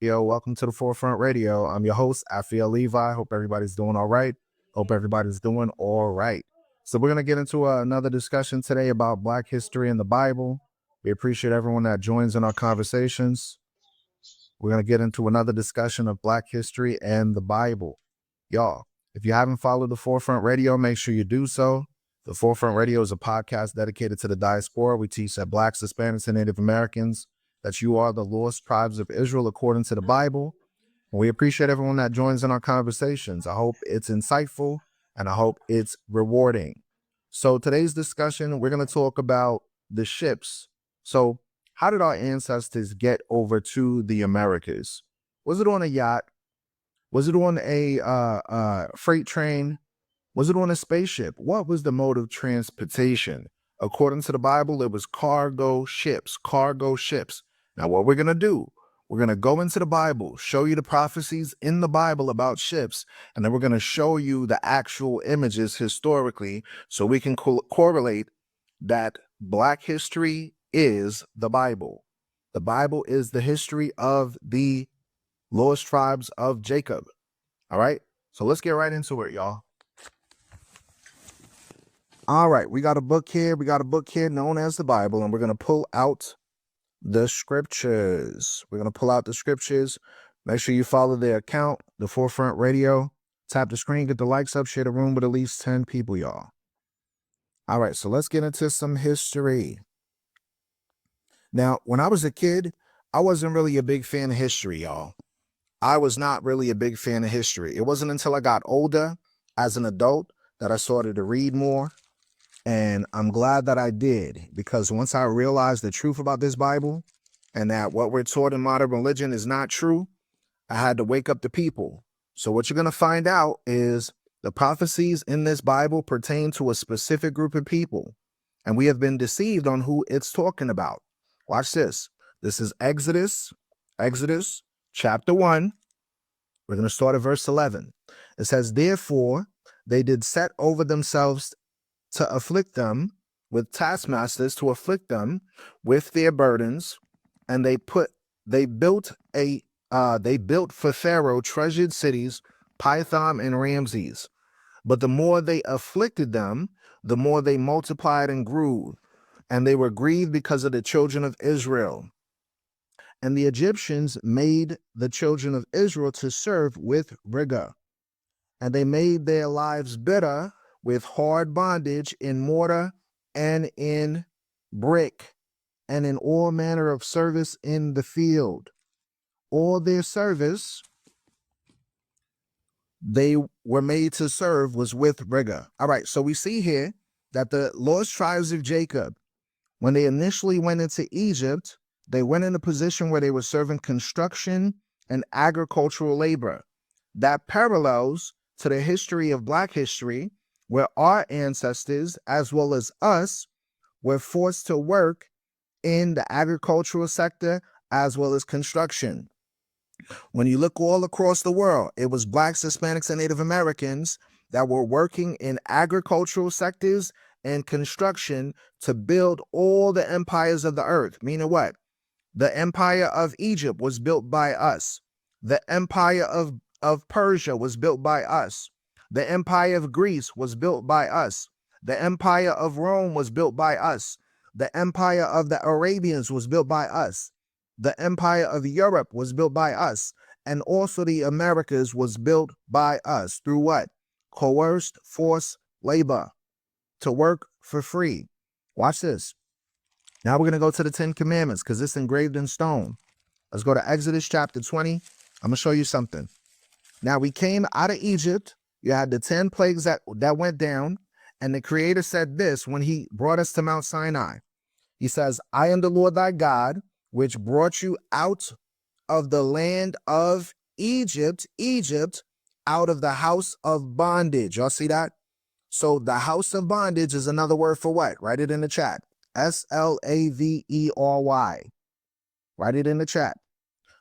Yo, welcome to the Forefront Radio. I'm your host, Afiel Levi. Hope everybody's doing all right. Hope everybody's doing all right. So we're gonna get into another discussion today about Black history and the Bible. We appreciate everyone that joins in our conversations. We're gonna get into another discussion of Black history and the Bible. Y'all, if you haven't followed the Forefront Radio, make sure you do so. The Forefront Radio is a podcast dedicated to the diaspora. We teach that Blacks, Hispanics, and Native Americans that you are the lost tribes of Israel according to the Bible. And we appreciate everyone that joins in our conversations. I hope it's insightful and I hope it's rewarding. So today's discussion, we're going to talk about the ships. So how did our ancestors get over to the Americas? Was it on a yacht? Was it on a freight train? Was it on a spaceship? What was the mode of transportation? According to the Bible, it was cargo ships, cargo ships. Now, what we're going to do, we're going to go into the Bible, show you the prophecies in the Bible about ships, and then we're going to show you the actual images historically so we can correlate that Black history is the Bible. The Bible is the history of the lost tribes of Jacob. All right? So let's get right into it, y'all. All right, we got a book here. We got a book here known as the Bible, and we're going to pull out the scriptures. We're going to pull out the scriptures. Make sure you follow the account, the Forefront Radio. Tap the screen, get the likes up, share the room with at least 10 people, y'all. All right, so let's get into some history. Now, when I was a kid, I wasn't really a big fan of history, y'all. I was not really a big fan of history. It wasn't until I got older as an adult that I started to read more. And I'm glad that I did, because once I realized the truth about this Bible and that what we're taught in modern religion is not true, I had to wake up the people. So what you're going to find out is the prophecies in this Bible pertain to a specific group of people, and we have been deceived on who it's talking about. Watch this. This is Exodus chapter 1. We're going to start at verse 11. It says, "Therefore, they did set over themselves to afflict them with taskmasters, to afflict them with their burdens, and they built for Pharaoh treasured cities, Pithom and Ramses. But the more they afflicted them, the more they multiplied and grew, and they were grieved because of the children of Israel. And the Egyptians made the children of Israel to serve with rigor, and they made their lives bitter with hard bondage in mortar and in brick, and in all manner of service in the field. All their service they were made to serve was with rigor." All right, so we see here that the lost tribes of Jacob, when they initially went into Egypt, they went in a position where they were serving construction and agricultural labor. That parallels to the history of Black history, where our ancestors, as well as us, were forced to work in the agricultural sector as well as construction. When you look all across the world, it was Blacks, Hispanics, and Native Americans that were working in agricultural sectors and construction to build all the empires of the earth. Meaning what? The empire of Egypt was built by us. The empire of Persia was built by us. The empire of Greece was built by us. The empire of Rome was built by us. The empire of the Arabians was built by us. The empire of Europe was built by us. And also the Americas was built by us through what? Coerced forced labor to work for free. Watch this. Now we're going to go to the 10 Commandments because it's engraved in stone. Let's go to Exodus chapter 20. I'm going to show you something. Now we came out of Egypt. You had the 10 plagues that went down. And the Creator said this when he brought us to Mount Sinai. He says, "I am the Lord thy God, which brought you out of the land of Egypt, out of the house of bondage." Y'all see that? So the house of bondage is another word for what? Write it in the chat. Slavery. Write it in the chat.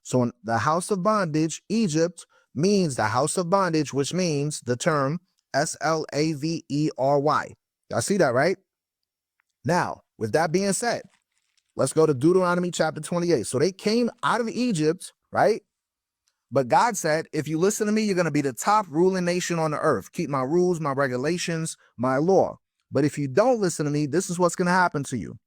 So in the house of bondage, Egypt, means the house of bondage, which means the term Slavery. Y'all see that, right? Now, with that being said, let's go to Deuteronomy chapter 28. So they came out of Egypt, right? But God said, if you listen to me, you're going to be the top ruling nation on the earth. Keep my rules, my regulations, my law. But if you don't listen to me, this is what's going to happen to you.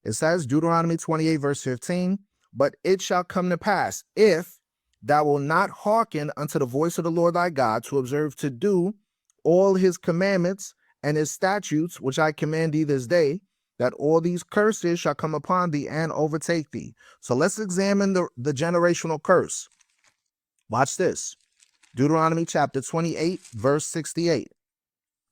It says, Deuteronomy 28, verse 15, but it shall come to pass, if thou wilt not hearken unto the voice of the Lord thy God, to observe to do all his commandments and his statutes, which I command thee this day, that all these curses shall come upon thee and overtake thee. So let's examine the generational curse. Watch this. Deuteronomy chapter 28, verse 68.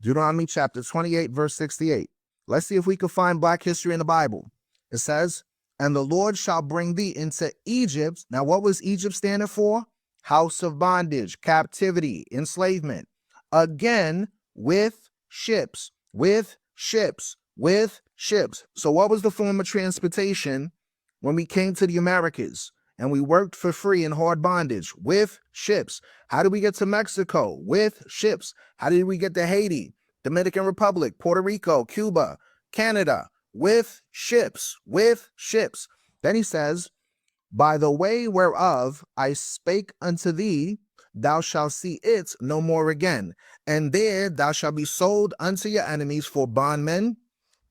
Deuteronomy chapter 28, verse 68. Let's see if we can find black history in the Bible. It says, and the Lord shall bring thee into Egypt. Now, what was Egypt standing for? House of bondage, captivity, enslavement. Again, with ships, with ships, with ships. So what was the form of transportation when we came to the Americas and we worked for free in hard bondage? With ships. How did we get to Mexico? With ships. How did we get to Haiti, Dominican Republic, Puerto Rico, Cuba, Canada? With ships, with ships. Then he says, by the way whereof I spake unto thee, thou shalt see it no more again. And there thou shalt be sold unto your enemies for bondmen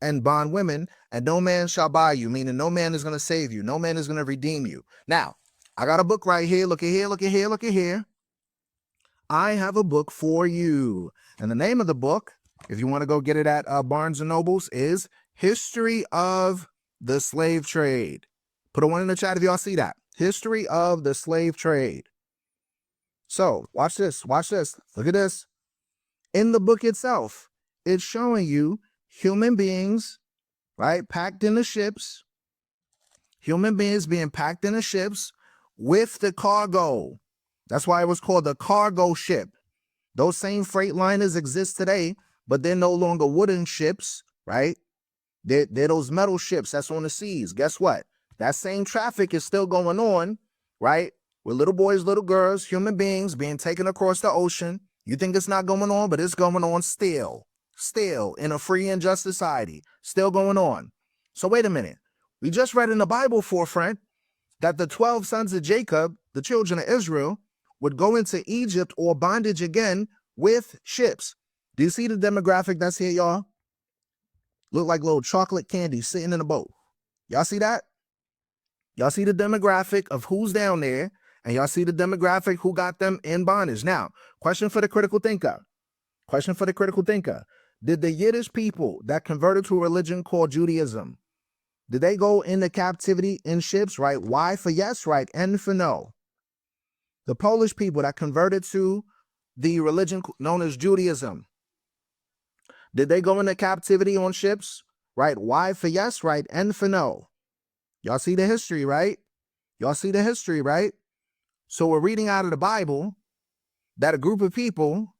and bondwomen, and no man shall buy you, meaning no man is going to save you. No man is going to redeem you. Now, I got a book right here. Look at here, look at here, look at here. I have a book for you. And the name of the book, if you want to go get it at Barnes & Nobles, is History of the Slave Trade. Put a one in the chat if y'all see that. History of the Slave Trade. So, watch this, watch this. Look at this. In the book itself, it's showing you human beings, right, packed in the ships. Human beings being packed in the ships with the cargo. That's why it was called the cargo ship. Those same freight liners exist today, but they're no longer wooden ships, right? They're those metal ships that's on the seas. Guess what? That same traffic is still going on, right? With little boys, little girls, human beings being taken across the ocean. You think it's not going on, but it's going on still in a free and just society, still going on. So wait a minute. We just read in the Bible, forefront, that the 12 sons of Jacob, the children of Israel, would go into Egypt or bondage again with ships. Do you see the demographic that's here, y'all? Look like little chocolate candy sitting in a boat. Y'all see that? Y'all see the demographic of who's down there, and y'all see the demographic who got them in bondage. Now, question for the critical thinker. Question for the critical thinker. Did the Yiddish people that converted to a religion called Judaism, did they go into captivity in ships, right? Y for yes, right? N for no. The Polish people that converted to the religion known as Judaism, did they go into captivity on ships? Right? Y for yes, right? N for no. Y'all see the history, right? Y'all see the history, right? So we're reading out of the Bible that a group of people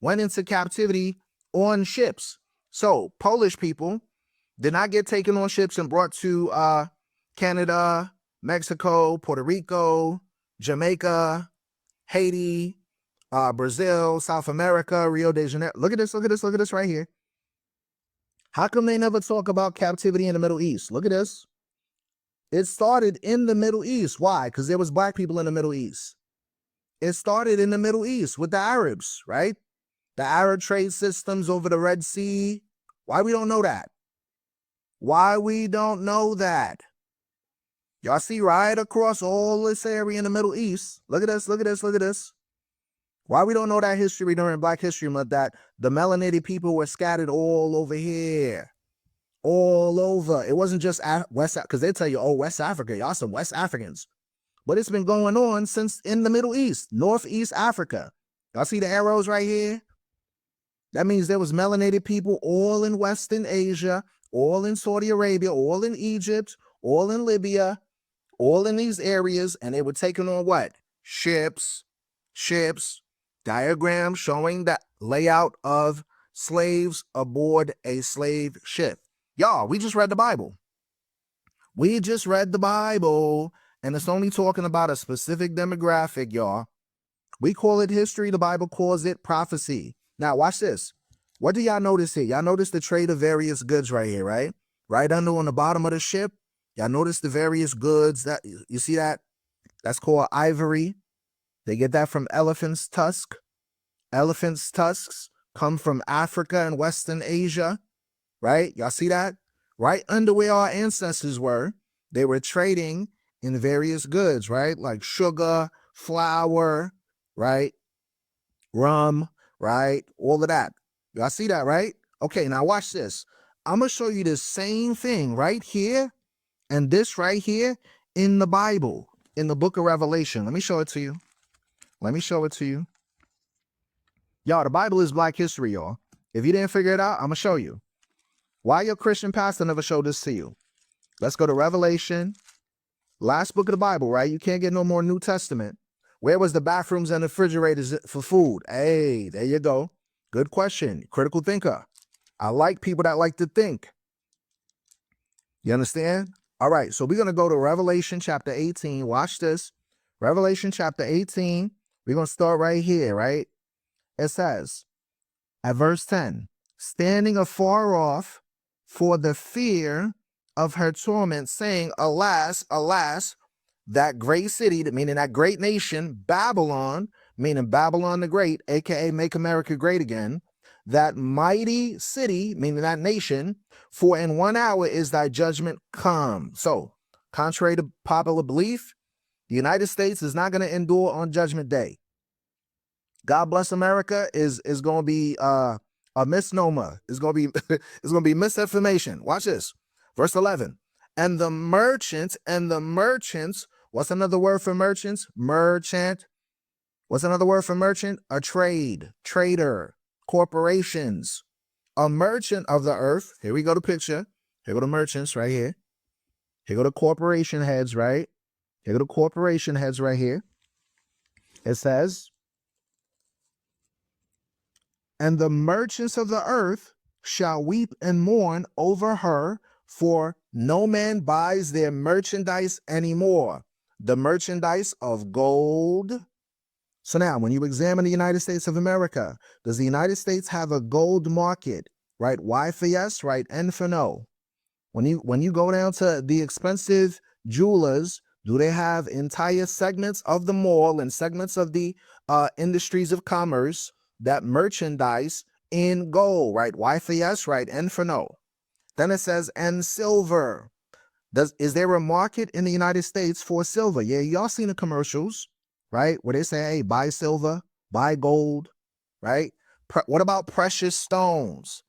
went into captivity on ships. So Polish people did not get taken on ships and brought to Canada, Mexico, Puerto Rico, Jamaica, Haiti, Brazil, South America, Rio de Janeiro. Look at this, look at this, look at this right here. How come they never talk about captivity in the Middle East? Look at this. It started in the Middle East. Why? Because there was black people in the Middle East. It started in the Middle East with the Arabs, right? The Arab trade systems over the Red Sea. Why we don't know that? Why we don't know that? Y'all see right across all this area in the Middle East. Look at this, look at this, look at this. Why we don't know that history during Black History Month, that the melanated people were scattered all over here. All over. It wasn't just West, because they tell you, oh, West Africa, y'all some West Africans. But it's been going on since in the Middle East, Northeast Africa. Y'all see the arrows right here? That means there was melanated people all in Western Asia, all in Saudi Arabia, all in Egypt, all in Libya, all in these areas, and they were taking on what? Ships, diagrams showing the layout of slaves aboard a slave ship. Y'all, we just read the Bible. We just read the Bible, and it's only talking about a specific demographic, y'all. We call it history. The Bible calls it prophecy. Now, watch this. What do y'all notice here? Y'all notice the trade of various goods right here, right? Right under on the bottom of the ship. Y'all notice the various goods that you see that? That's called ivory. They get that from elephant's tusk. Elephant's tusks come from Africa and Western Asia, right? Y'all see that? Right under where our ancestors were, they were trading in various goods, right? Like sugar, flour, right? Rum, right? All of that. Y'all see that, right? Okay, now watch this. I'm going to show you the same thing right here and this right here in the Bible, in the book of Revelation. Let me show it to you. Let me show it to you. Y'all, the Bible is Black history, y'all. If you didn't figure it out, I'm going to show you. Why your Christian pastor never showed this to you? Let's go to Revelation. Last book of the Bible, right? You can't get no more New Testament. Where was the bathrooms and the refrigerators for food? Hey, there you go. Good question. Critical thinker. I like people that like to think. You understand? All right, so we're going to go to Revelation chapter 18. Watch this. Revelation chapter 18. We're going to start right here, right? It says, at verse 10, standing afar off for the fear of her torment, saying, alas, alas, that great city, meaning that great nation, Babylon, meaning Babylon the Great, aka Make America Great Again, that mighty city, meaning that nation, for in 1 hour is thy judgment come. So, contrary to popular belief, the United States is not going to endure on Judgment Day. God bless America is going to be a misnomer. It's going to be it's going to be misinformation. Watch this. Verse 11. And the merchants, what's another word for merchants? Merchant. What's another word for merchant? A trade, trader, corporations. A merchant of the earth. Here we go to picture. Here go the merchants right here. Here go the corporation heads, right? Here go the corporation heads right here. It says, and the merchants of the earth shall weep and mourn over her, for no man buys their merchandise anymore. The merchandise of gold. So now, when you examine the United States of America, does the United States have a gold market? Right? Y for yes, right? N for no. When you go down to the expensive jewelers, do they have entire segments of the mall and segments of the industries of commerce that merchandise in gold, right? Y for yes, right? N for no. Then it says, and silver. Is there a market in the United States for silver? Yeah, y'all seen the commercials, right? Where they say, hey, buy silver, buy gold, right? What about precious stones?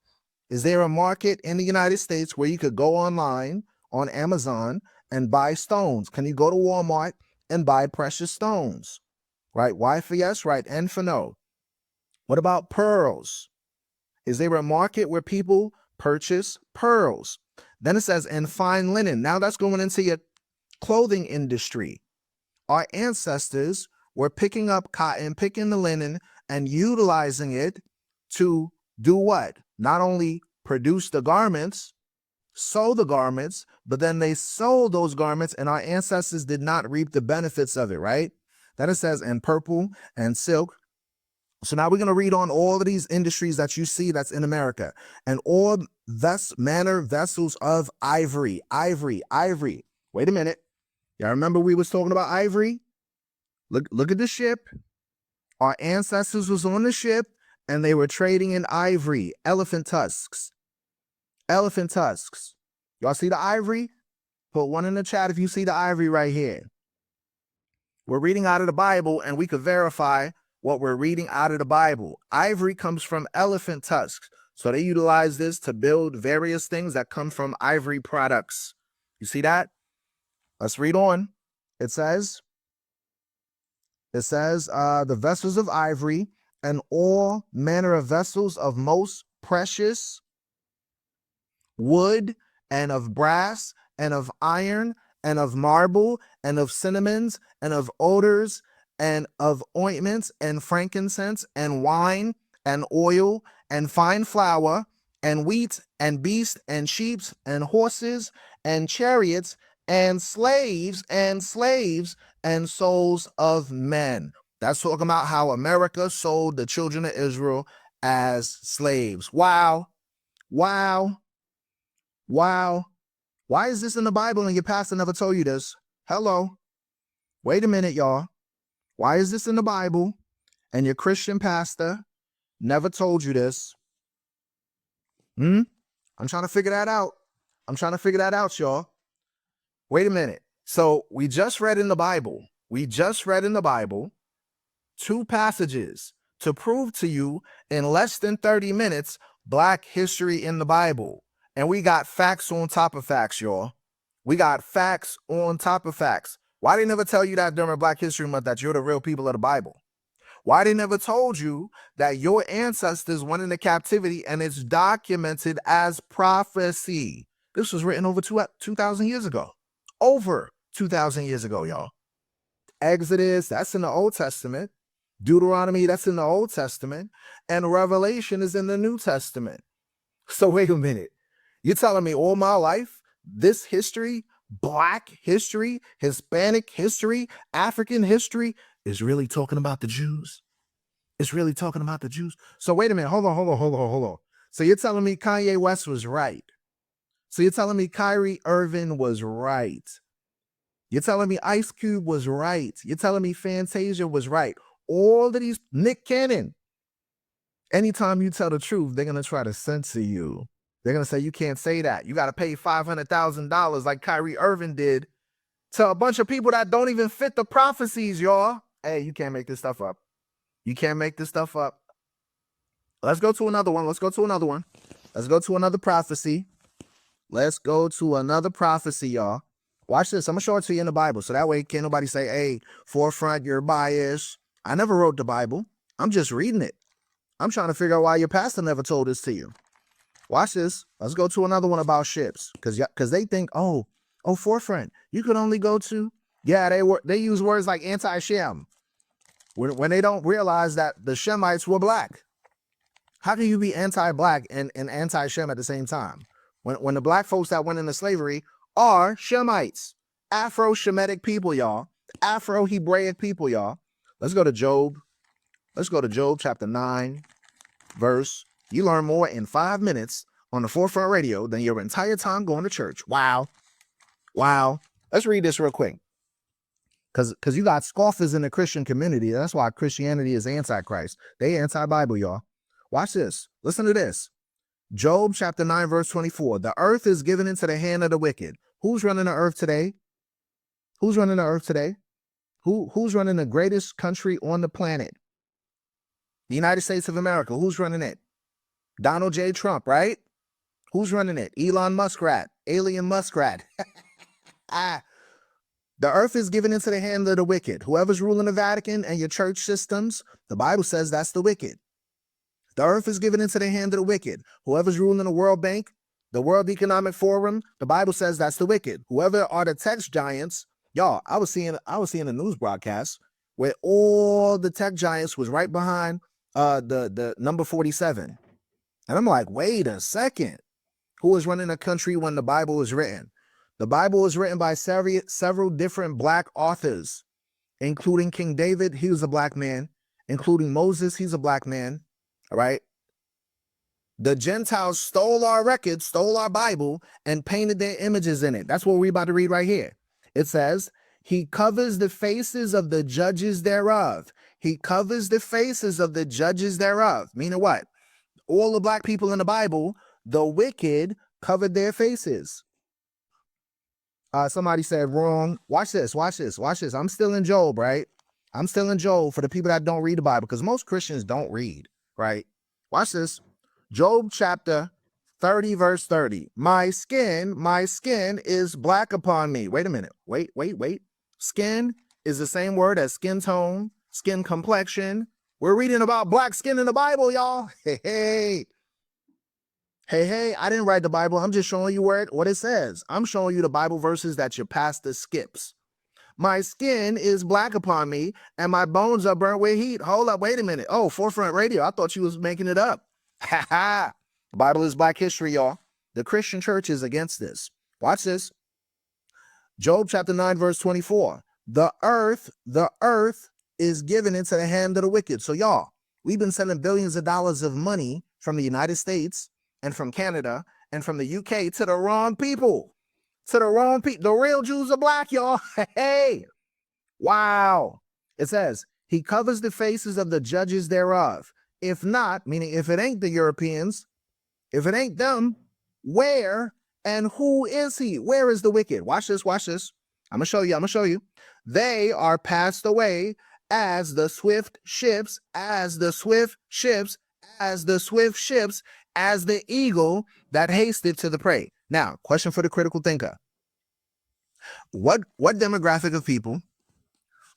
Is there a market in the United States where you could go online on Amazon and buy stones? Can you go to Walmart and buy precious stones? Right? Y for yes, right? N for no. What about pearls? Is there a market where people purchase pearls? Then it says, and fine linen. Now that's going into your clothing industry. Our ancestors were picking up cotton, picking the linen, and utilizing it to do what? Not only produce the garments, sew the garments, but then they sold those garments, and our ancestors did not reap the benefits of it, right? Then it says, and purple and silk. So now we're going to read on all of these industries that you see that's in America. And all manner vessels of ivory. Wait a minute. Y'all remember we was talking about ivory? Look at the ship. Our ancestors was on the ship and they were trading in ivory, elephant tusks. Y'all see the ivory? Put one in the chat if you see the ivory right here. We're reading out of the Bible and we could verify what we're reading out of the Bible. Ivory comes from elephant tusks. So they utilize this to build various things that come from ivory products. You see that? Let's read on. It says, the vessels of ivory and all manner of vessels of most precious wood and of brass and of iron and of marble and of cinnamons and of odors and of ointments and frankincense and wine and oil and fine flour and wheat and beasts and sheep and horses and chariots and slaves and souls of men. That's talking about how America sold the children of Israel as slaves. Wow. Why is this in the Bible and your pastor never told you this? Hello. Wait a minute, y'all. Why is this in the Bible? And your Christian pastor never told you this. I'm trying to figure that out. I'm trying to figure that out, y'all. Wait a minute. So we just read in the Bible. We just read in the Bible 2 passages to prove to you in less than 30 minutes Black history in the Bible. And we got facts on top of facts, y'all. We got facts on top of facts. Why they never tell you that during Black History Month that you're the real people of the Bible? Why they never told you that your ancestors went into captivity and it's documented as prophecy? This was written over 2,000 years ago. Over 2,000 years ago, y'all. Exodus, that's in the Old Testament. Deuteronomy, that's in the Old Testament. And Revelation is in the New Testament. So wait a minute. You're telling me all my life, this history, Black history, Hispanic history, African history, is really talking about the Jews? It's really talking about the Jews? So wait a minute. Hold on. So you're telling me Kanye West was right? So you're telling me Kyrie Irving was right? You're telling me Ice Cube was right? You're telling me Fantasia was right? All of these, Nick Cannon. Anytime you tell the truth, they're going to try to censor you. They're going to say, you can't say that. You got to pay $500,000 like Kyrie Irving did to a bunch of people that don't even fit the prophecies, y'all. Hey, you can't make this stuff up. You can't make this stuff up. Let's go to another one. Let's go to another prophecy. Let's go to another prophecy, y'all. Watch this. I'm going to show it to you in the Bible. So that way, can't nobody say, hey, Forefront, you're biased. I never wrote the Bible. I'm just reading it. I'm trying to figure out why your pastor never told this to you. Watch this. Let's go to another one about ships. Because they think, oh, Forefront, you could only go to. Yeah, they use words like anti-Shem. When they don't realize that the Shemites were Black. How can you be anti-Black and anti-Shem at the same time? When the Black folks that went into slavery are Shemites, Afro-Shemitic people, y'all. Afro-Hebraic people, y'all. Let's go to Job. Let's go to Job chapter 9, verse. You learn more in 5 minutes on the Forefront Radio than your entire time going to church. Wow. Let's read this real quick. Because you got scoffers in the Christian community. That's why Christianity is antichrist. They anti-Bible, y'all. Watch this. Listen to this. Job chapter 9, verse 24. The earth is given into the hand of the wicked. Who's running the earth today? Who's running the earth today? Who's running the greatest country on the planet? The United States of America. Who's running it? Donald J. Trump, right? Who's running it? Elon Muskrat. Alien Muskrat. The earth is given into the hand of the wicked. Whoever's ruling the Vatican and your church systems, the Bible says that's the wicked. The earth is given into the hand of the wicked. Whoever's ruling the World Bank, the World Economic Forum, the Bible says that's the wicked. Whoever are the tech giants, y'all, I was seeing a news broadcast where all the tech giants was right behind the number 47. And I'm like, wait a second. Who is running a country when the Bible was written? The Bible was written by several different Black authors, including King David. He was a Black man. Including Moses. He's a Black man. All right. The Gentiles stole our records, stole our Bible, and painted their images in it. That's what we're about to read right here. It says, he covers the faces of the judges thereof. He covers the faces of the judges thereof. Meaning what? All the Black people in the Bible, the wicked covered their faces. Somebody said wrong. Watch this. I'm still in Job, right? I'm still in Job for the people that don't read the Bible, because most Christians don't read, right? Watch this. Job chapter 30, verse 30. My skin is black upon me. Wait a minute. Wait. Skin is the same word as skin tone, skin complexion. We're reading about black skin in the Bible, y'all. Hey, I didn't write the Bible. I'm just showing you what it says. I'm showing you the Bible verses that your pastor skips. My skin is black upon me, and my bones are burnt with heat. Hold up, wait a minute. Oh, Forefront Radio. I thought you was making it up. Ha ha. The Bible is Black history, y'all. The Christian church is against this. Watch this. Job chapter 9, verse 24. The earth is given into the hand of the wicked. So y'all, we've been sending billions of dollars of money from the United States and from Canada and from the UK to the wrong people. To the wrong people. The real Jews are black, y'all. Hey. Wow. It says, He covers the faces of the judges thereof. If not, meaning if it ain't the Europeans, if it ain't them, where and who is he? Where is the wicked? Watch this, watch this. I'm going to show you. They are passed away as the swift ships, as the swift ships, as the swift ships, as the eagle that hasted to the prey. Now, question for the critical thinker. What demographic of people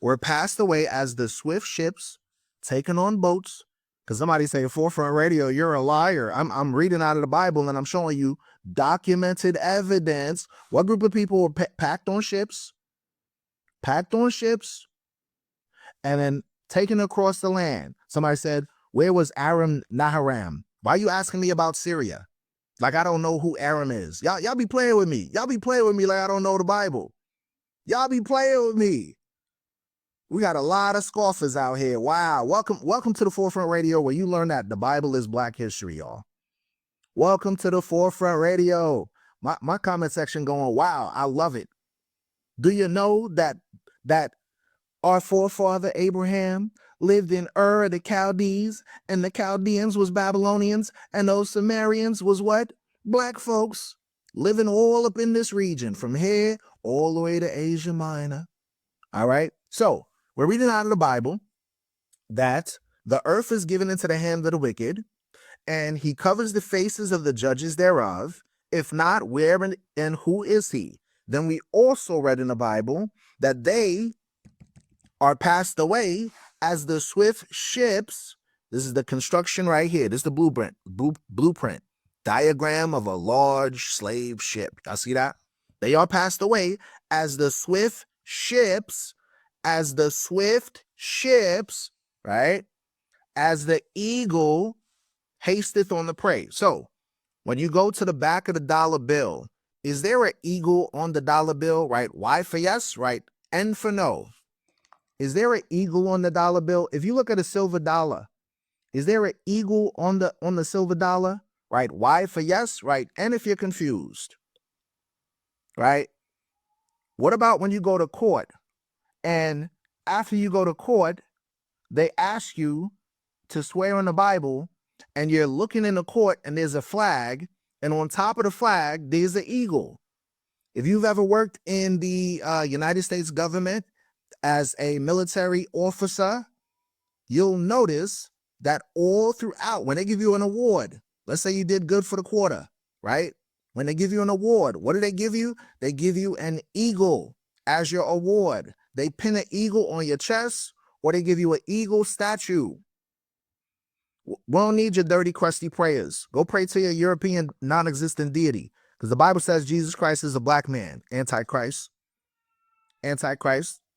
were passed away as the swift ships taken on boats? Because somebody say, Forefront Radio, you're a liar. I'm reading out of the Bible and I'm showing you documented evidence. What group of people were packed on ships? Packed on ships and then taken across the land. Somebody said, where was Aram Naharaim? Why are you asking me about Syria? Like I don't know who Aram is. Y'all be playing with me. Y'all be playing with me like I don't know the Bible. Y'all be playing with me. We got a lot of scoffers out here. Wow. Welcome to the Forefront Radio, where you learn that the Bible is Black history, y'all. Welcome to the Forefront Radio. My comment section going, wow, I love it. Do you know that our forefather Abraham lived in Ur of the Chaldees, and the Chaldeans was Babylonians, and those Sumerians was what? Black folks living all up in this region, from here all the way to Asia Minor. All right. So we're reading out of the Bible that the earth is given into the hand of the wicked, and he covers the faces of the judges thereof. If not, where and who is he? Then we also read in the Bible that they are passed away as the swift ships. This is the construction right here. This is the blueprint diagram of a large slave ship. Y'all see that? They are passed away as the swift ships, right? As the eagle hasteth on the prey. So when you go to the back of the dollar bill, is there an eagle on the dollar bill, right? Y for yes, right? N for no. Is there an eagle on the dollar bill? If you look at a silver dollar, is there an eagle on the silver dollar? Right? Y for yes, right? And if you're confused, right? What about when you go to court, and after you go to court, they ask you to swear on the Bible, and you're looking in the court and there's a flag, and on top of the flag, there's an eagle. If you've ever worked in the United States government as a military officer, you'll notice that all throughout, when they give you an award, let's say you did good for the quarter, right? When they give you an award, what do they give you? They give you an eagle as your award. They pin an eagle on your chest, or they give you an eagle statue. We don't need your dirty, crusty prayers. Go pray to your European non-existent deity, because the Bible says Jesus Christ is a black man. Antichrist.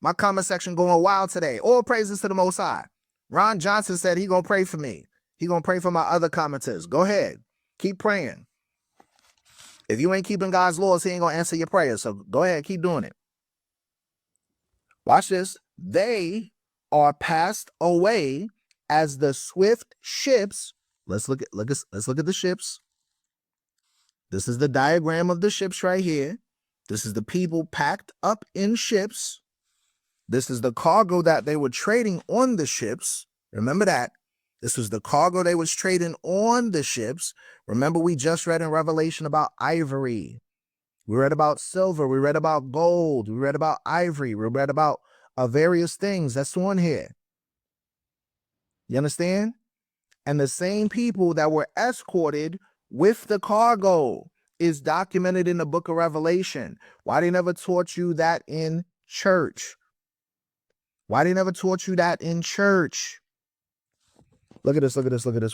My comment section going wild today. All praises to the Most High. Ron Johnson said he gonna pray for me. He gonna pray for my other commenters. Go ahead. Keep praying. If you ain't keeping God's laws, he ain't gonna answer your prayers. So go ahead, keep doing it. Watch this. They are passed away as the swift ships. Let's look at the ships. This is the diagram of the ships right here. This is the people packed up in ships. This is the cargo that they were trading on the ships. Remember that. This was the cargo they was trading on the ships. Remember, we just read in Revelation about ivory. We read about silver. We read about gold. We read about ivory. We read about various things that's on here. You understand? And the same people that were escorted with the cargo is documented in the book of Revelation. Why they never taught you that in church? Why they never taught you that in church? Look at this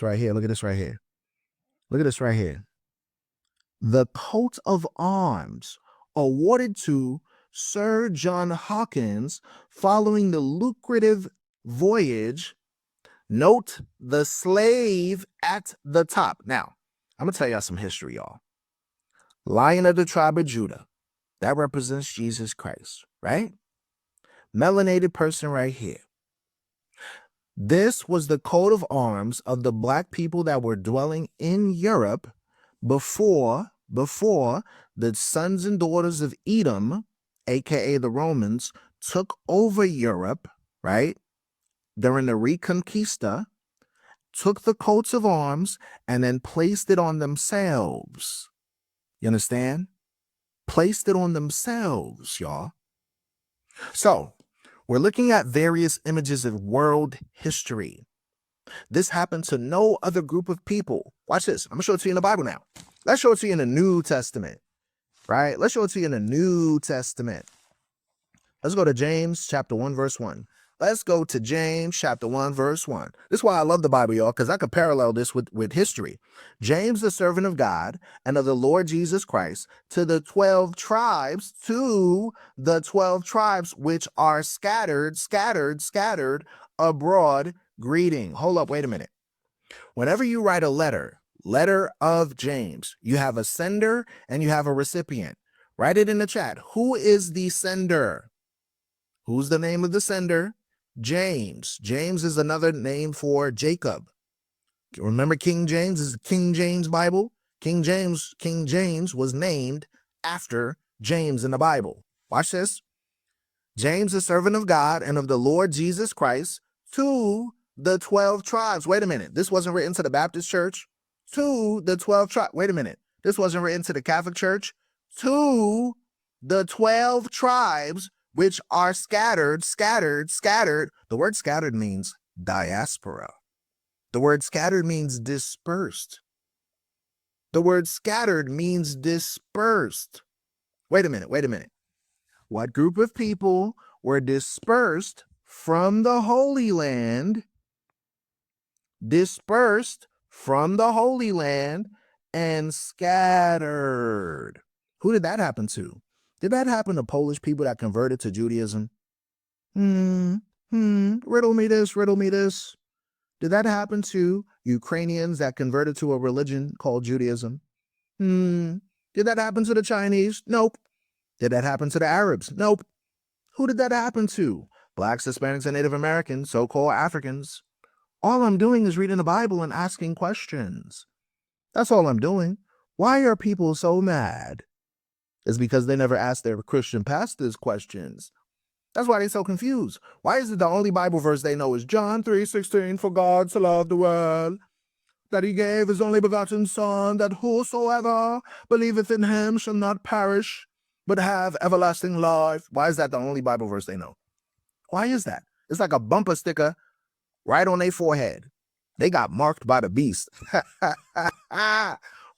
right here. Look at this right here. The coat of arms awarded to Sir John Hawkins following the lucrative voyage. Note the slave at the top. Now, I'm going to tell y'all some history, y'all. Lion of the tribe of Judah. That represents Jesus Christ, right? Melanated person right here. This was the coat of arms of the black people that were dwelling in Europe before the sons and daughters of Edom, aka the Romans, took over Europe, right? during the Reconquista, took the coats of arms and then placed it on themselves. You understand? Placed it on themselves, y'all. So, we're looking at various images of world history. This happened to no other group of people. Watch this. I'm going to show it to you in the Bible now. Let's show it to you in the New Testament, right? Let's show it to you in the New Testament. Let's go to James chapter 1, verse 1. Let's go to James chapter 1, verse 1. This is why I love the Bible, y'all, because I could parallel this with history. James, the servant of God and of the Lord Jesus Christ, to the 12 tribes, which are scattered abroad, greeting. Hold up, wait a minute. Whenever you write a letter of James, you have a sender and you have a recipient. Write it in the chat. Who is the sender? Who's the name of the sender? James. James is another name for Jacob. Remember King James is the King James Bible? King James was named after James in the Bible. Watch this. James, the servant of God and of the Lord Jesus Christ, to the 12 tribes. Wait a minute. This wasn't written to the Baptist church. To the 12 tribes. Wait a minute. This wasn't written to the Catholic church. To the 12 tribes, which are scattered. The word scattered means diaspora. The word scattered means dispersed. The word scattered means dispersed. Wait a minute. What group of people were dispersed from the Holy Land? Dispersed from the Holy Land and scattered. Who did that happen to? Did that happen to Polish people that converted to Judaism? Riddle me this. Did that happen to Ukrainians that converted to a religion called Judaism? Did that happen to the Chinese? Nope. Did that happen to the Arabs? Nope. Who did that happen to? Blacks, Hispanics, and Native Americans, so-called Africans. All I'm doing is reading the Bible and asking questions. That's all I'm doing. Why are people so mad? It's because they never asked their Christian pastors questions. That's why they're so confused. Why is it the only Bible verse they know is John 3:16, for God so loved the world, that he gave his only begotten Son, that whosoever believeth in him shall not perish, but have everlasting life. Why is that the only Bible verse they know? Why is that? It's like a bumper sticker right on their forehead. They got marked by the beast.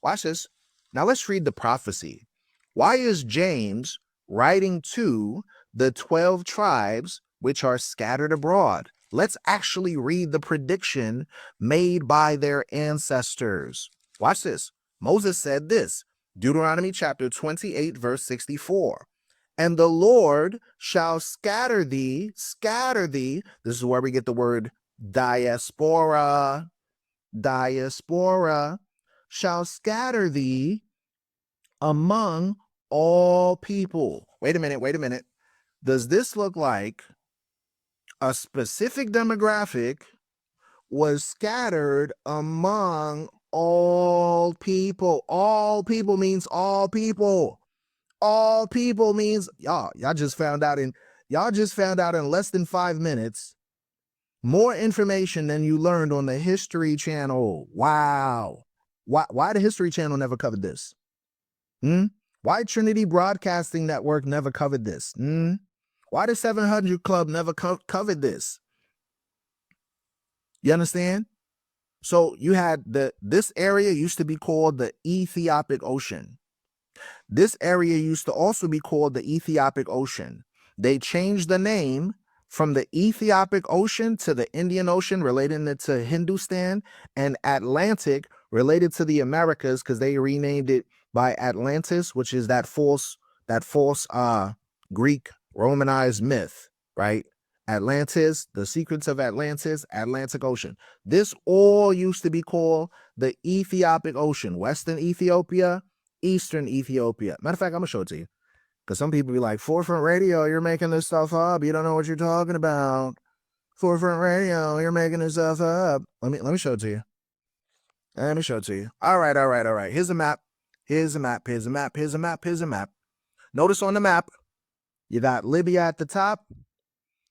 Watch this. Now let's read the prophecy. Why is James writing to the 12 tribes which are scattered abroad? Let's actually read the prediction made by their ancestors. Watch this. Moses said this, Deuteronomy chapter 28, verse 64. And the Lord shall scatter thee. This is where we get the word diaspora, shall scatter thee among all people. Wait a minute. Does this look like a specific demographic was scattered among all people? All people means all people. All people means y'all just found out in less than 5 minutes more information than you learned on the History Channel. Wow. Why the History Channel never covered this? Why Trinity Broadcasting Network never covered this? Why the 700 Club never covered this? You understand? So you had this area used to be called the Ethiopic Ocean. This area used to also be called the Ethiopic Ocean. They changed the name from the Ethiopic Ocean to the Indian Ocean, relating it to Hindustan, and Atlantic, related to the Americas, because they renamed it by Atlantis, which is that false Greek Romanized myth, right? Atlantis, the secrets of Atlantis, Atlantic Ocean. This all used to be called the Ethiopic Ocean. Western Ethiopia, Eastern Ethiopia. Matter of fact, I'm going to show it to you. Because some people be like, Forefront Radio, you're making this stuff up. You don't know what you're talking about. Forefront Radio, you're making this stuff up. Let me show it to you. All right. Here's a map. Notice on the map, you got Libya at the top.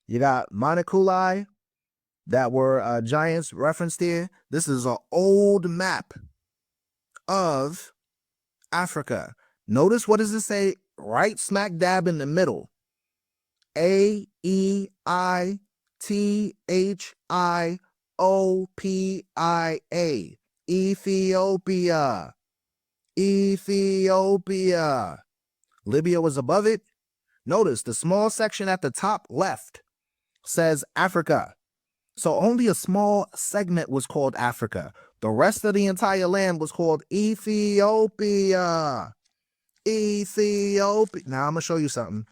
You got Monteculai. that were giants referenced here. This is an old map of Africa. Notice, what does it say right smack dab in the middle? Aeithiopia. Ethiopia. Ethiopia. Libya was above it. Notice the small section at the top left says Africa. So only a small segment was called Africa. The rest of the entire land was called Ethiopia. Ethiopia. Now I'm going to show you something.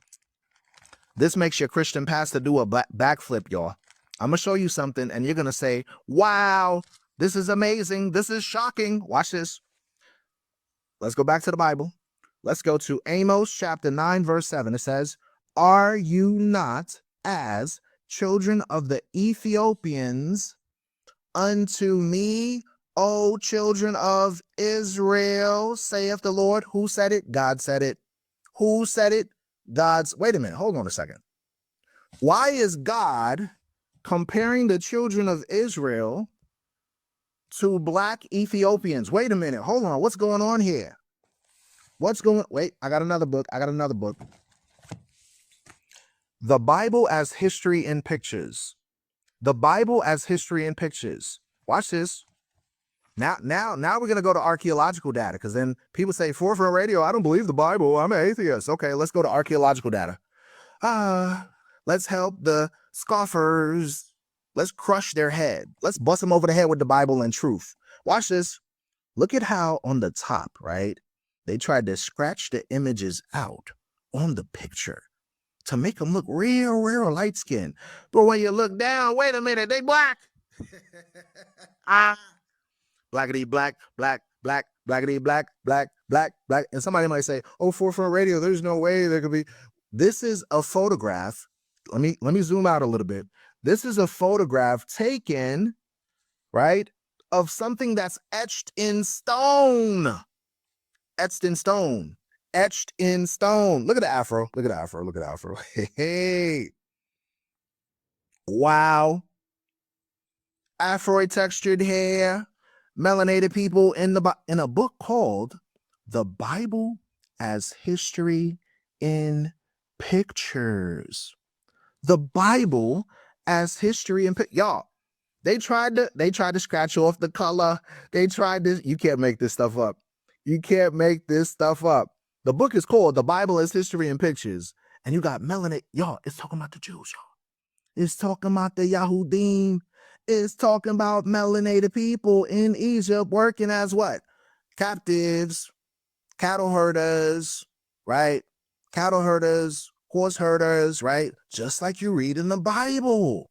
This makes your Christian pastor do a backflip, y'all. I'm going to show you something, and you're going to say, wow, this is amazing. This is shocking. Watch this. Let's go back to the Bible. Let's go to Amos chapter 9, verse 7. It says, are you not as children of the Ethiopians unto me, O children of Israel, saith the Lord? Who said it? God said it. Who said it? God's. Wait a minute. Hold on a second. Why is God comparing the children of Israel to black Ethiopians? Wait a minute. Hold on. What's going on here? Wait, I got another book. The Bible as History in Pictures. The Bible as History in Pictures. Watch this. Now we're going to go to archaeological data, because then people say, Forefront Radio, I don't believe the Bible. I'm an atheist. Okay, let's go to archaeological data. Let's help the scoffers. Let's crush their head. Let's bust them over the head with the Bible and truth. Watch this. Look at how on the top, right, they tried to scratch the images out on the picture to make them look real light skinned. But when you look down, wait a minute, they black. Blackity black, black, black, blackity black, black, black, black. And somebody might say, oh, Forefront Radio, there's no way there could be. This is a photograph. Let me zoom out a little bit. This is a photograph taken, right, of something that's etched in stone. Etched in stone. Etched in stone. Look at the afro. Look at the afro. Look at the afro. Hey. Wow. Afro textured hair. Melanated people in a book called The Bible as History in Pictures. The Bible as History in Pictures. Y'all, they tried to scratch off the color. They tried this. You can't make this stuff up. You can't make this stuff up. The book is called The Bible as History in Pictures. And you got melanated. Y'all, it's talking about the Jews, y'all. It's talking about the Yahudim. It's talking about melanated people in Egypt working as what? Captives, cattle herders, right? Cattle herders, horse herders, right? Just like you read in the Bible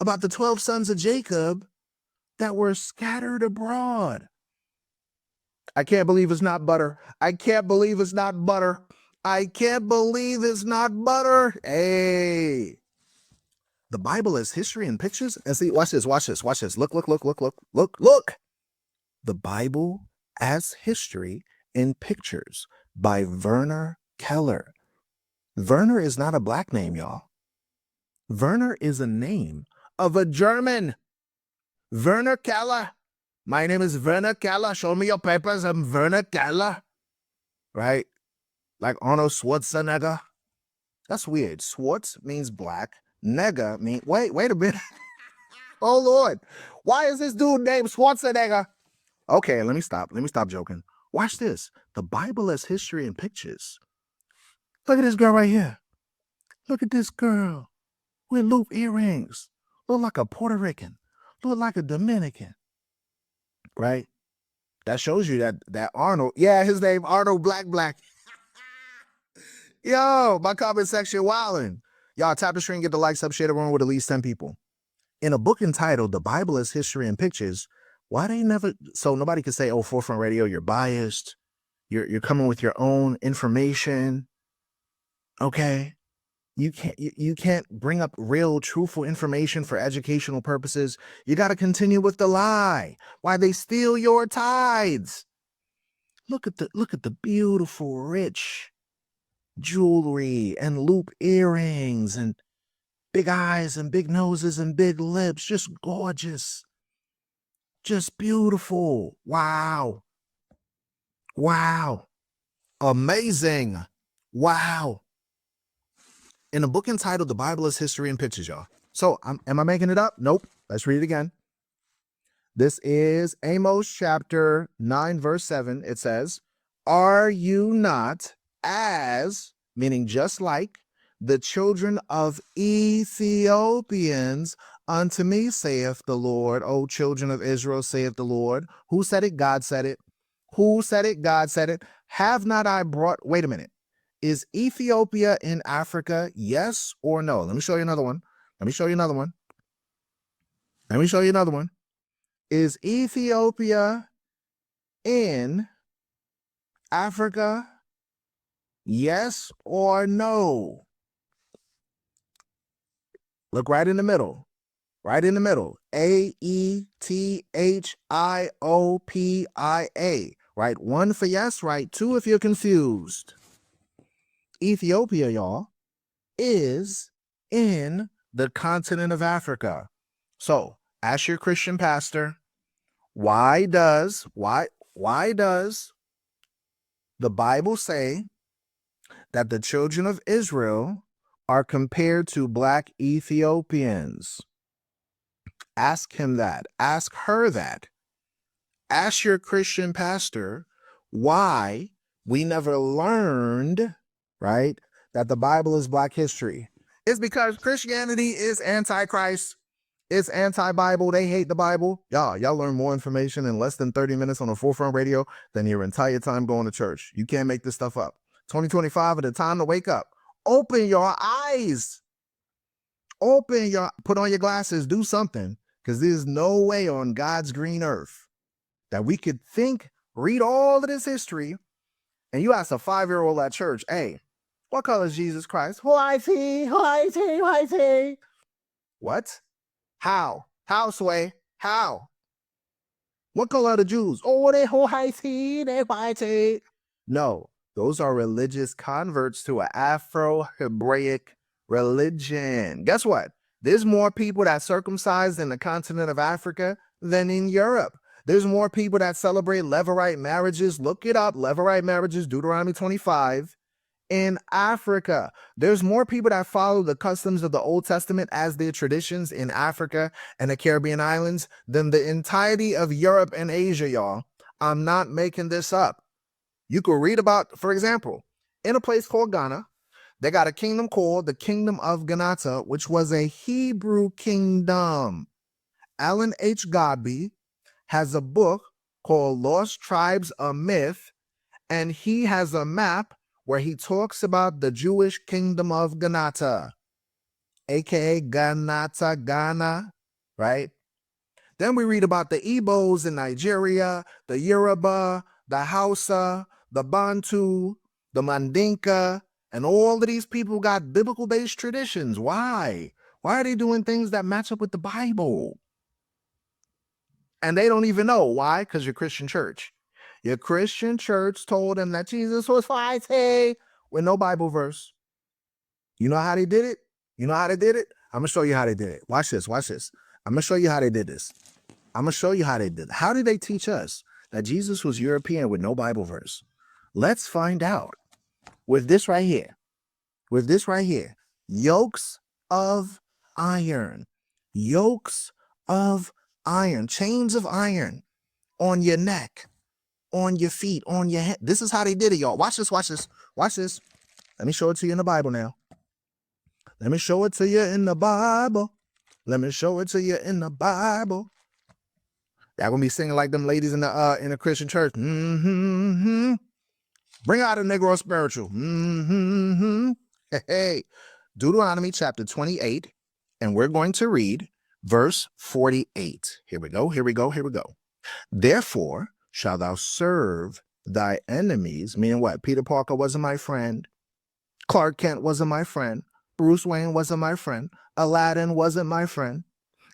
about the 12 sons of Jacob that were scattered abroad. I can't believe it's not butter. I can't believe it's not butter. I can't believe it's not butter. Hey. The Bible is History in Pictures. And see, watch this. Look. The Bible as History in Pictures by Werner Keller. Werner is not a black name, y'all. Werner is a name of a German. Werner Keller. My name is Werner Keller. Show me your papers. I'm Werner Keller. Right? Like Arnold Schwarzenegger. That's weird. Schwartz means black. Nigga mean, wait a minute. Oh Lord, why is this dude named Schwarzenegger? Okay, let me stop joking. Watch this. The Bible as History in Pictures. Look at this girl right here. Look at this girl with loop earrings. Look like a Puerto Rican. Look like a Dominican. Right? That shows you that Arnold, yeah, his name Arnold Black. Yo, my comment section wildin'. Y'all tap the screen, get the likes up, share the room with at least 10 people. In a book entitled The Bible as History in Pictures, why they never, so nobody can say, oh, Forefront Radio, you're biased. You're coming with your own information. Okay. You can't bring up real, truthful information for educational purposes. You got to continue with the lie. Why they steal your tithes. Look at the beautiful, rich jewelry and loop earrings and Big eyes and big noses and big lips. Just gorgeous. Just beautiful. Wow. Wow. Amazing. Wow. In a book entitled The Bible is History and Pictures, y'all. So, am I making it up? Nope. Let's read it again. This is Amos chapter 9, verse 7. It says, "Are you not as," meaning just like, "the children of Ethiopians unto me, saith the Lord, O children of Israel, saith the Lord." Who said it? God said it. Who said it? God said it. "Have not I brought," wait a minute. Is Ethiopia in Africa? Yes or no? Let me show you another one. Let me show you another one. Let me show you another one. Is Ethiopia in Africa? Yes or no? Look right in the middle. Right in the middle. Ethiopia. Right? One for yes, right? Two if you're confused. Ethiopia, y'all, is in the continent of Africa. So, ask your Christian pastor, why does the Bible say that the children of Israel are compared to black Ethiopians? Ask him that. Ask her that. Ask your Christian pastor why we never learned, right, that the Bible is black history. It's because Christianity is anti-Christ. It's anti-Bible. They hate the Bible. Y'all learn more information in less than 30 minutes on the Forefront Radio than your entire time going to church. You can't make this stuff up. 2025 is the time to wake up. Open your eyes. Put on your glasses. Do something. Because there's no way on God's green earth that we could read all of this history, and you ask a 5-year-old at church, "Hey, what color is Jesus Christ?" "White tee, white tee, white tee." What? How? How, Sway? How? "What color are the Jews?" "Oh, they white tee, they white tee." No, those are religious converts to an Afro-Hebraic religion. Guess what? There's more people that circumcised in the continent of Africa than in Europe. There's more people that celebrate Levirate marriages. Look it up. Levirate marriages, Deuteronomy 25. In Africa, there's more people that follow the customs of the Old Testament as their traditions in Africa and the Caribbean islands than the entirety of Europe and Asia, y'all. I'm not making this up. You could read about, for example, in a place called Ghana, they got a kingdom called the Kingdom of Ganata, which was a Hebrew kingdom. Alan H. Godby has a book called Lost Tribes, a Myth, and he has a map where he talks about the Jewish kingdom of Ganata, aka Ganata, Ghana, right? Then we read about the Igbos in Nigeria, the Yoruba, the Hausa, the Bantu, the Mandinka, and all of these people got biblical-based traditions. Why? Why are they doing things that match up with the Bible? And they don't even know. Why? Because your Christian church. Your Christian church told them that Jesus was fighting with no Bible verse. You know how they did it? You know how they did it? I'm going to show you how they did it. Watch this. Watch this. I'm going to show you how they did this. I'm going to show you how they did it. How did they teach us that Jesus was European with no Bible verse? Let's find out. With this right here. With this right here. Yokes of iron. Yokes of iron. Chains of iron on your neck, on your feet, on your head. This is how they did it, y'all. Watch this, watch this, watch this. Let me show it to you in the Bible now. Let me show it to you in the Bible. Let me show it to you in the Bible. Y'all gonna be singing like them ladies in the Christian church. Mm-hmm. Bring out a Negro spiritual. Mm-hmm. Hey. Deuteronomy chapter 28, and we're going to read verse 48. Here we go, here we go, here we go. "Therefore shalt thou serve thy enemies," meaning what? Peter Parker wasn't my friend. Clark Kent wasn't my friend. Bruce Wayne wasn't my friend. Aladdin wasn't my friend.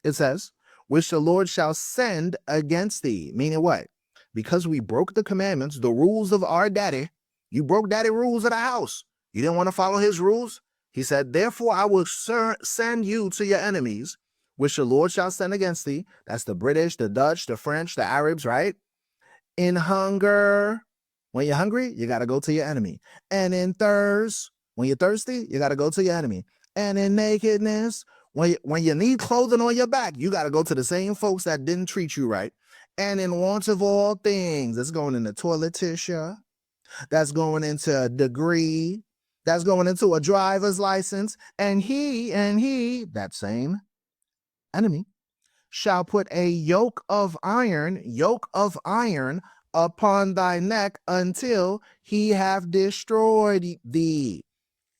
It says, "which the Lord shall send against thee," meaning what? Because we broke the commandments, the rules of our daddy. You broke daddy rules of the house. You didn't want to follow his rules. He said, therefore I will send you to your enemies, which the Lord shall send against thee. That's the British, the Dutch, the French, the Arabs, right? In hunger. When you're hungry, you got to go to your enemy. And in thirst, when you're thirsty, you got to go to your enemy. And in nakedness, when you need clothing on your back, you got to go to the same folks that didn't treat you right. And in want of all things, that's going into toilet tissue, that's going into a degree, that's going into a driver's license. And he, that same enemy, shall put a yoke of iron upon thy neck until he have destroyed thee.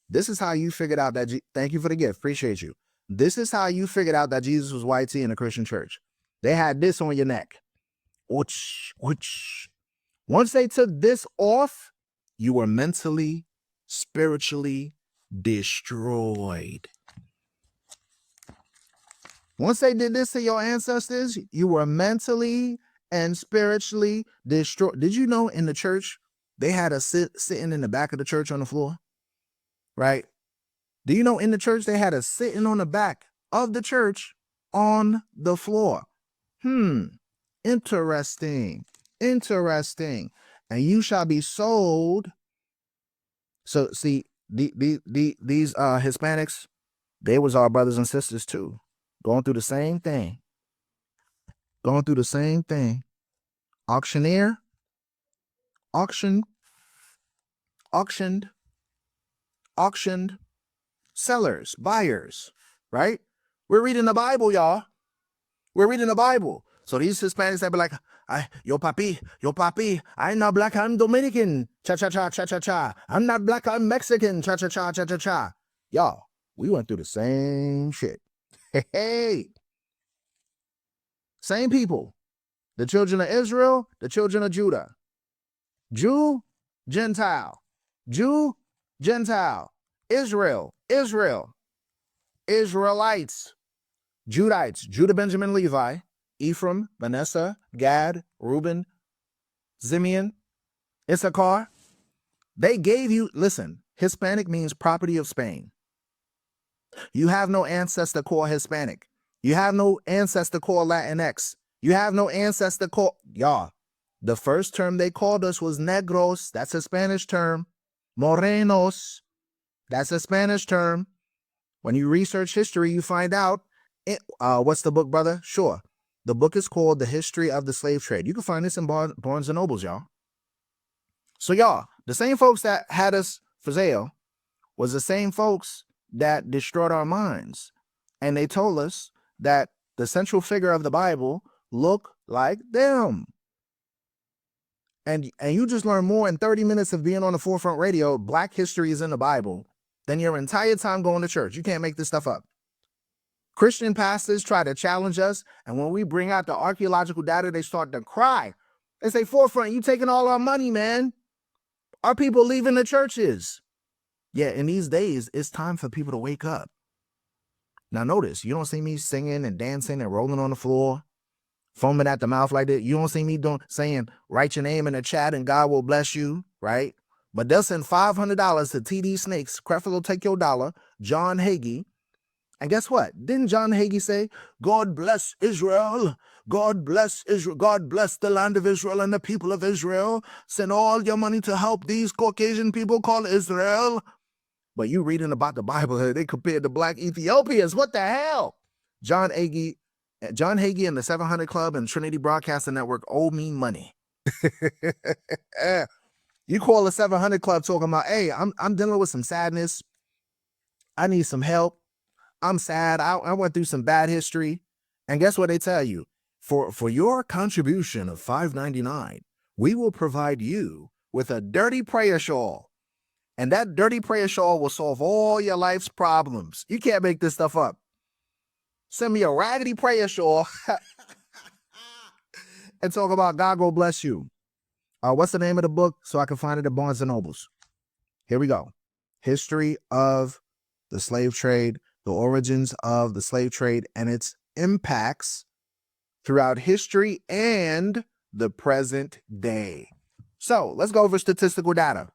This is how you figured out that, thank you for the gift, appreciate you. This is how you figured out that Jesus was white tea in the Christian church. They had this on your neck. Once they took this off, you were mentally, spiritually destroyed. Once they did this to your ancestors, you were mentally and spiritually destroyed. Did you know in the church, they had a sitting in the back of the church on the floor? Right? Do you know in the church, they had a sitting on the back of the church on the floor? Interesting. And you shall be sold. So see, these Hispanics, they was our brothers and sisters too. Going through the same thing. Auctioneer. Auctioned. Sellers, buyers, right? We're reading the Bible, y'all. We're reading the Bible. So these Hispanics that be like, yo papi, I'm not black, I'm Dominican. Cha-cha-cha. I'm not black, I'm Mexican. Cha-cha-cha. Y'all, we went through the same shit. Hey. Same people. The children of Israel, the children of Judah. Jew, Gentile. Jew, Gentile. Israel. Israelites. Judites. Judah, Benjamin, Levi. Ephraim, Manasseh, Gad, Reuben, Simeon, Issachar. They gave you, listen, Hispanic means property of Spain. You have no ancestor called Hispanic. You have no ancestor called Latinx. You have no ancestor called, y'all, the first term they called us was negros. That's a Spanish term. Morenos. That's a Spanish term. When you research history, you find out, what's the book, brother? Sure. The book is called The History of the Slave Trade. You can find this in Barnes & Nobles, y'all. So, y'all, the same folks that had us for sale was the same folks that destroyed our minds. And they told us that the central figure of the Bible looked like them. And you just learn more in 30 minutes of being on the Forefront Radio, Black history is in the Bible, than your entire time going to church. You can't make this stuff up. Christian pastors try to challenge us, and when we bring out the archaeological data, they start to cry. They say, Forefront, you taking all our money, man. Our people leaving the churches. Yeah, in these days, it's time for people to wake up. Now notice, you don't see me singing and dancing and rolling on the floor, foaming at the mouth like that. You don't see me saying, write your name in the chat and God will bless you, right? But they'll send $500 to TD Snakes, Creflo Take Your Dollar, John Hagee. And guess what? Didn't John Hagee say, God bless Israel, God bless Israel, God bless the land of Israel and the people of Israel. Send all your money to help these Caucasian people called Israel. But you reading about the Bible, they compared to black Ethiopians. What the hell? John Hagee and the 700 Club and Trinity Broadcasting Network owe me money. You call the 700 Club talking about, hey, I'm dealing with some sadness. I need some help. I'm sad. I went through some bad history. And guess what they tell you? For your contribution of $5.99, we will provide you with a dirty prayer shawl. And that dirty prayer shawl will solve all your life's problems. You can't make this stuff up. Send me a raggedy prayer shawl and talk about God will bless you. What's the name of the book so I can find it at Barnes & Nobles? Here we go. History of the Slave Trade, the origins of the slave trade and its impacts throughout history and the present day. So let's go over statistical data.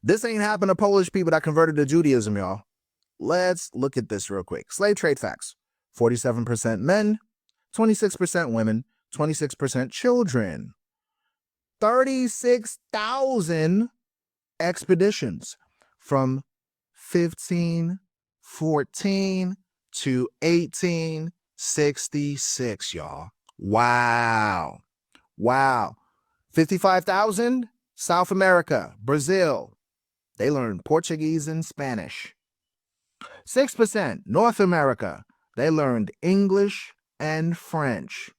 This ain't happened to Polish people that converted to Judaism, y'all. Let's look at this real quick. Slave trade facts. 47% men, 26% women, 26% children. 36,000 expeditions from 1514 to 1866, y'all. Wow. 55,000 South America, Brazil. They learned Portuguese and Spanish. 6% North America. They learned English and French.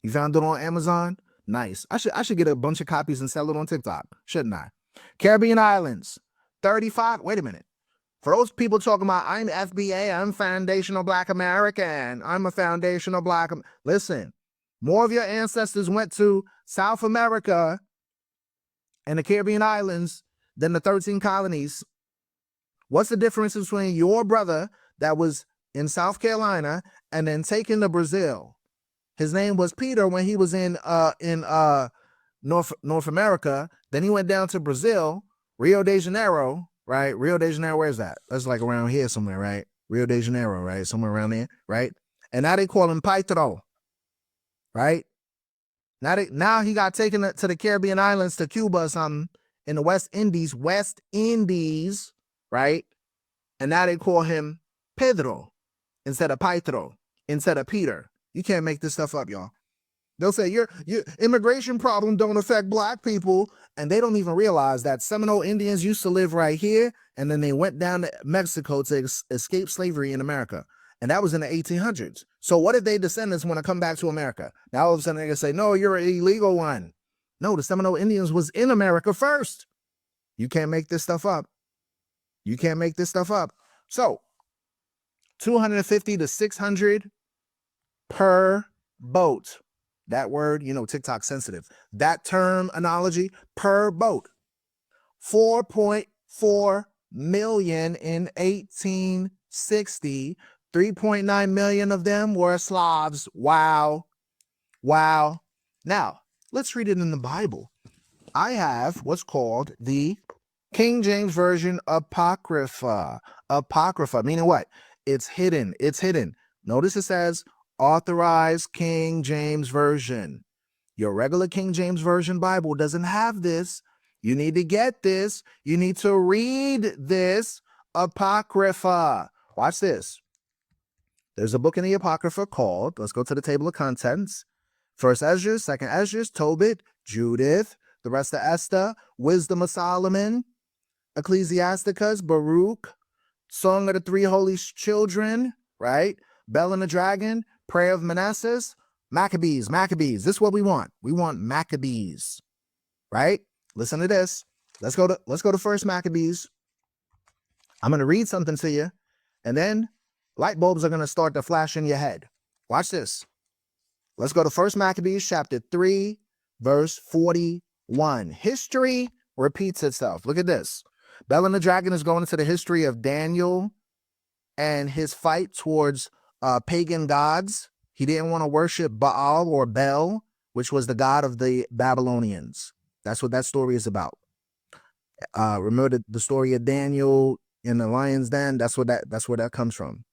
You found it on Amazon? Nice. I should get a bunch of copies and sell it on TikTok, shouldn't I? Caribbean Islands, 35. Wait a minute. For those people talking about, I'm FBA, I'm foundational Black American, I'm a foundational Black. Listen, more of your ancestors went to South America and the Caribbean Islands than the 13 colonies. What's the difference between your brother that was in South Carolina and then taken to Brazil? His name was Peter when he was in North America. Then he went down to Brazil, Rio de Janeiro, right? Rio de Janeiro, where's that? That's like around here somewhere, right? Rio de Janeiro, right? Somewhere around there, right? And now they call him Paitro, right? Now he got taken to the Caribbean islands, to Cuba or something, in the West Indies, right? And now they call him Pedro instead of Paitro, instead of Peter. You can't make this stuff up, y'all. They'll say your immigration problem don't affect Black people, and they don't even realize that Seminole Indians used to live right here, and then they went down to Mexico to escape slavery in America, and that was in the 1800s. So what if their descendants want to come back to America? Now all of a sudden they can say, no, you're an illegal one. No, the Seminole Indians was in America first. You can't make this stuff up. You can't make this stuff up. So 250 to 600 per boat. That word, TikTok sensitive. That term analogy, per boat. 4.4 million in 1860. 3.9 million of them were Slavs. Wow. Now, let's read it in the Bible. I have what's called the King James Version Apocrypha. Apocrypha, meaning what? It's hidden. Notice it says Authorized King James Version. Your regular King James Version Bible doesn't have this. You need to get this. You need to read this Apocrypha. Watch this. There's a book in the Apocrypha called, let's go to the table of contents. First Esdras, Second Esdras, Tobit, Judith, the rest of Esther, Wisdom of Solomon, Ecclesiasticus, Baruch, Song of the Three Holy Children, right? Bell and the Dragon, Prayer of Manasseh, Maccabees. This is what we want. We want Maccabees, right? Listen to this. Let's go to First Maccabees. I'm going to read something to you, and then light bulbs are going to start to flash in your head. Watch this. Let's go to First Maccabees chapter 3, verse 41. History repeats itself. Look at this. Bell and the Dragon is going into the history of Daniel and his fight towards pagan gods. He didn't want to worship Baal or Bel, which was the god of the Babylonians. That's what that story is about. Remember the story of Daniel in the lion's den? That's where that comes from.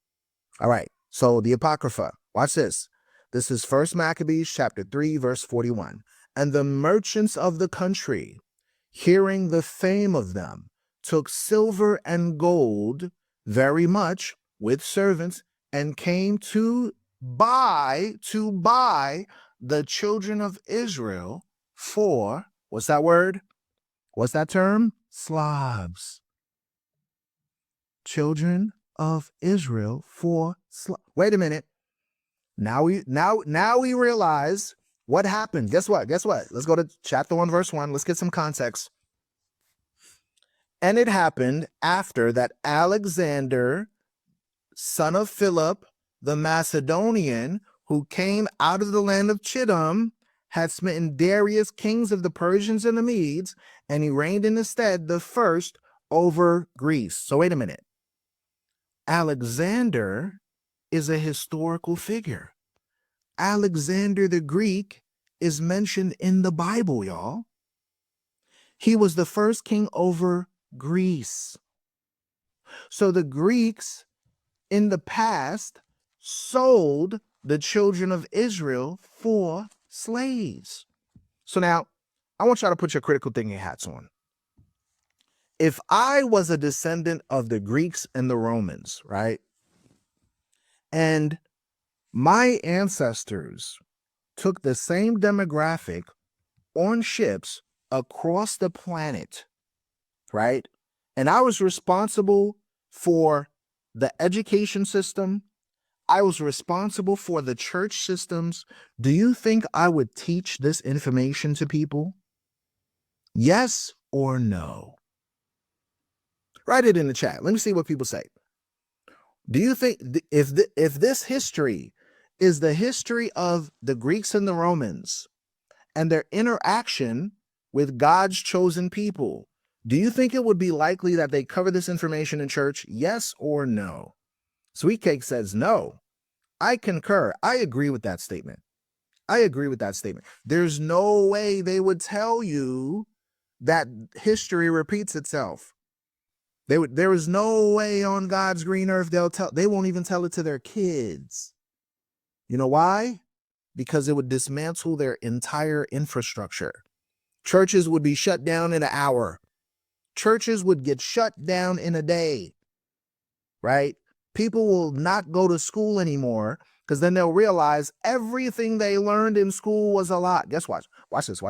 All right. So the Apocrypha. Watch this. This is First Maccabees chapter 3, verse 41. And the merchants of the country, hearing the fame of them, took silver and gold very much with servants, and came to buy the children of Israel for, what's that word? What's that term? Slavs. Children of Israel for Slavs. Wait a minute. Now we realize what happened. Guess what? Let's go to chapter 1, verse 1. Let's get some context. And it happened after that Alexander, son of Philip, the Macedonian, who came out of the land of Chittim, had smitten Darius, kings of the Persians and the Medes, and he reigned in his stead the first over Greece. So wait a minute. Alexander is a historical figure. Alexander the Greek is mentioned in the Bible, y'all. He was the first king over Greece. So the Greeks in the past sold the children of Israel for slaves. So now I want y'all to put your critical thinking hats on. If I was a descendant of the Greeks and the Romans, right? And my ancestors took the same demographic on ships across the planet, right? And I was responsible for the education system. I was responsible for the church systems. Do you think I would teach this information to people? Yes or no? Write it in the chat. Let me see what people say. Do you think if this history is the history of the Greeks and the Romans and their interaction with God's chosen people, do you think it would be likely that they cover this information in church? Yes or no? Sweet Cake says no. I concur. I agree with that statement. There's no way they would tell you that history repeats itself. There is no way on God's green earth they won't even tell it to their kids. You know why? Because it would dismantle their entire infrastructure. Churches would be shut down in an hour. Churches would get shut down in a day, right? People will not go to school anymore because then they'll realize everything they learned in school was a lie. Guess what? Watch this.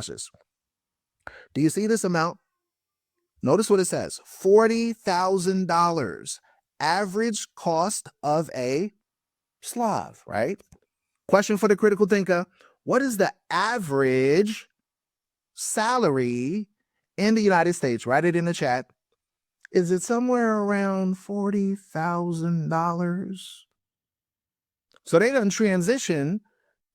Do you see this amount? Notice what it says, $40,000, average cost of a Slav, right? Question for the critical thinker. What is the average salary in the United States? Write it in the chat. Is it somewhere around $40,000? So they done transition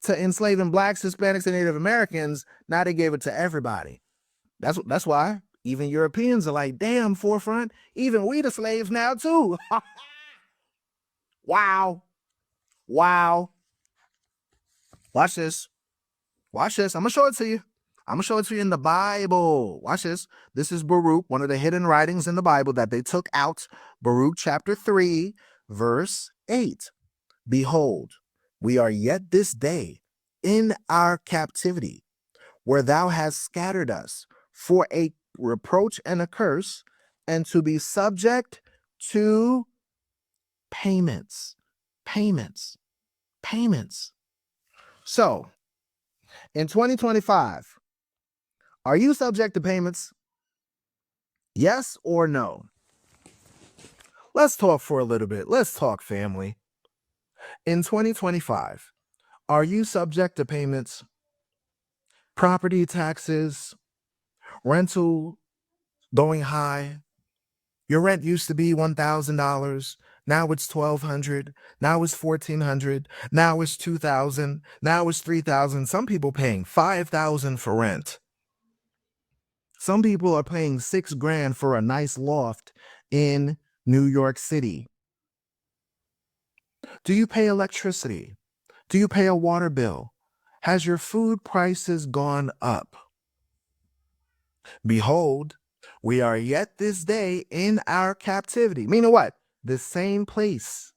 to enslaving blacks, Hispanics, and Native Americans. Now they gave it to everybody. That's why even Europeans are like, damn, forefront, even we the slaves now too. Wow. Watch this. I'm gonna show it to you. In the Bible. Watch this. This is Baruch, one of the hidden writings in the Bible that they took out. Baruch chapter 3, verse 8. Behold, we are yet this day in our captivity, where thou hast scattered us for a reproach and a curse, and to be subject to payments. So, in 2025, are you subject to payments? Yes or no? Let's talk for a little bit. Let's talk, family. In 2025, are you subject to payments? Property taxes, rental going high. Your rent used to be $1,000. Now it's $1,200. Now it's $1,400. Now it's $2,000. Now it's $3,000. Some people paying $5,000 for rent. Some people are paying $6,000 for a nice loft in New York City. Do you pay electricity? Do you pay a water bill? Has your food prices gone up? Behold, we are yet this day in our captivity. Meaning what? The same place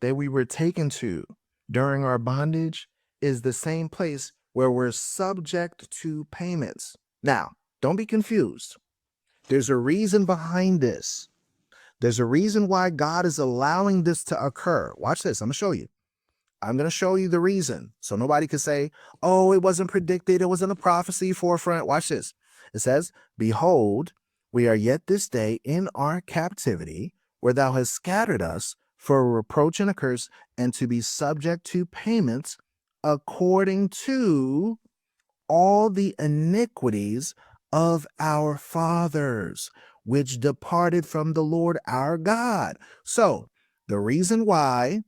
that we were taken to during our bondage is the same place where we're subject to payments. Now, don't be confused. There's a reason behind this. There's a reason why God is allowing this to occur. Watch this. I'm going to show you. I'm going to show you the reason. So nobody can say, oh, it wasn't predicted. It wasn't a prophecy forefront. Watch this. It says, behold, we are yet this day in our captivity, where thou hast scattered us for a reproach and a curse, and to be subject to payments according to all the iniquities of our fathers, which departed from the Lord our God. So the reason why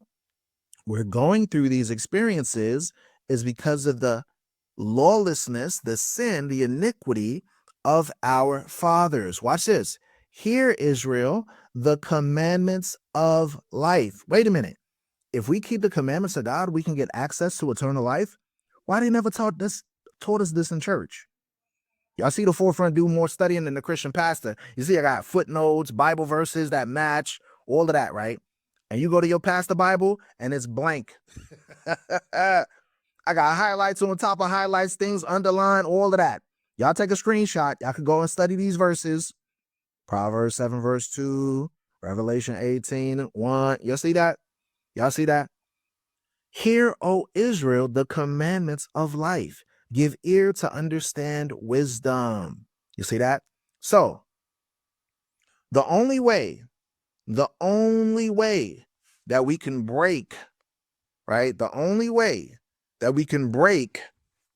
we're going through these experiences is because of the lawlessness, the sin, the iniquity of our fathers. Watch this. Hear, Israel, the commandments of life. Wait a minute. If we keep the commandments of God, we can get access to eternal life. Why they never taught us this in church? Y'all see the forefront do more studying than the Christian pastor. You see, I got footnotes, Bible verses that match, all of that, right? And you go to your pastor Bible and it's blank. I got highlights on top of highlights, things underlined, all of that. Y'all take a screenshot. Y'all can go and study these verses. Proverbs 7 verse 2, Revelation 18, 1. You see that? Y'all see that? Hear, O Israel, the commandments of life. Give ear to understand wisdom. You see that? So, the only way that we can break, right? The only way that we can break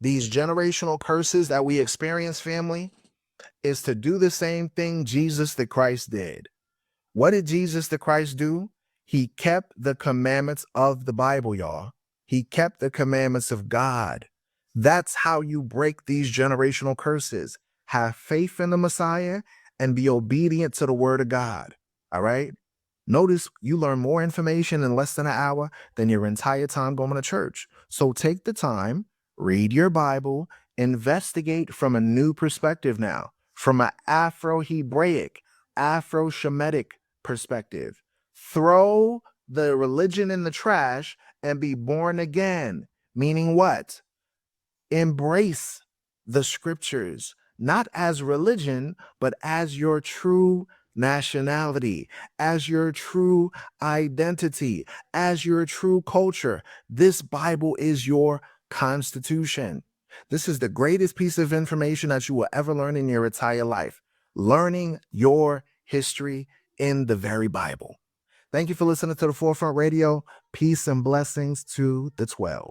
these generational curses that we experience, family, is to do the same thing Jesus the Christ did. What did Jesus the Christ do? He kept the commandments of the Bible, y'all. He kept the commandments of God. That's how you break these generational curses. Have faith in the Messiah and be obedient to the word of God. All right? Notice you learn more information in less than an hour than your entire time going to church. So take the time, read your Bible, investigate from a new perspective now, from an Afro-Hebraic, Afro-Shemitic perspective. Throw the religion in the trash and be born again. Meaning what? Embrace the scriptures, not as religion, but as your true nationality, as your true identity, as your true culture. This Bible is your constitution. This is the greatest piece of information that you will ever learn in your entire life. Learning your history in the very Bible. Thank you for listening to the Forefront Radio. Peace and blessings to the 12.